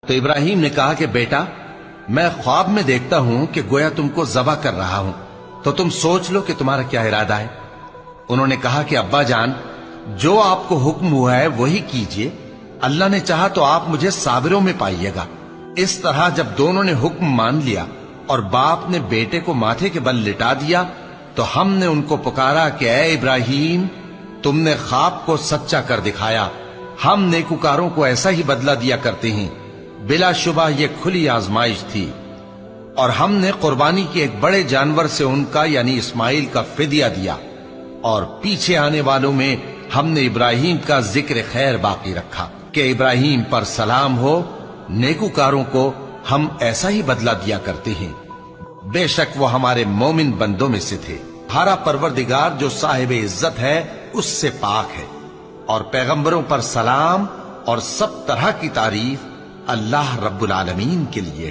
تو ابراہیم نے کہا کہ بیٹا، میں خواب میں دیکھتا ہوں کہ گویا تم کو ذبح کر رہا ہوں، تو تم سوچ لو کہ تمہارا کیا ارادہ ہے۔ انہوں نے کہا کہ ابا جان، جو آپ کو حکم ہوا ہے وہی کیجئے، اللہ نے چاہا تو آپ مجھے صابروں میں پائیے گا۔ اس طرح جب دونوں نے حکم مان لیا اور باپ نے بیٹے کو ماتھے کے بل لٹا دیا، تو ہم نے ان کو پکارا کہ اے ابراہیم، تم نے خواب کو سچا کر دکھایا، ہم نیکوکاروں کو ایسا ہی بدلہ دیا کرتے ہیں۔ بلا شبہ یہ کھلی آزمائش تھی، اور ہم نے قربانی کے ایک بڑے جانور سے ان کا یعنی اسماعیل کا فدیہ دیا، اور پیچھے آنے والوں میں ہم نے ابراہیم کا ذکر خیر باقی رکھا کہ ابراہیم پر سلام ہو، نیکوکاروں کو ہم ایسا ہی بدلہ دیا کرتے ہیں۔ بے شک وہ ہمارے مومن بندوں میں سے تھے۔ ہمارا پروردگار جو صاحب عزت ہے اس سے پاک ہے، اور پیغمبروں پر سلام اور سب طرح کی تعریف اللہ رب العالمین کے لیے ہے۔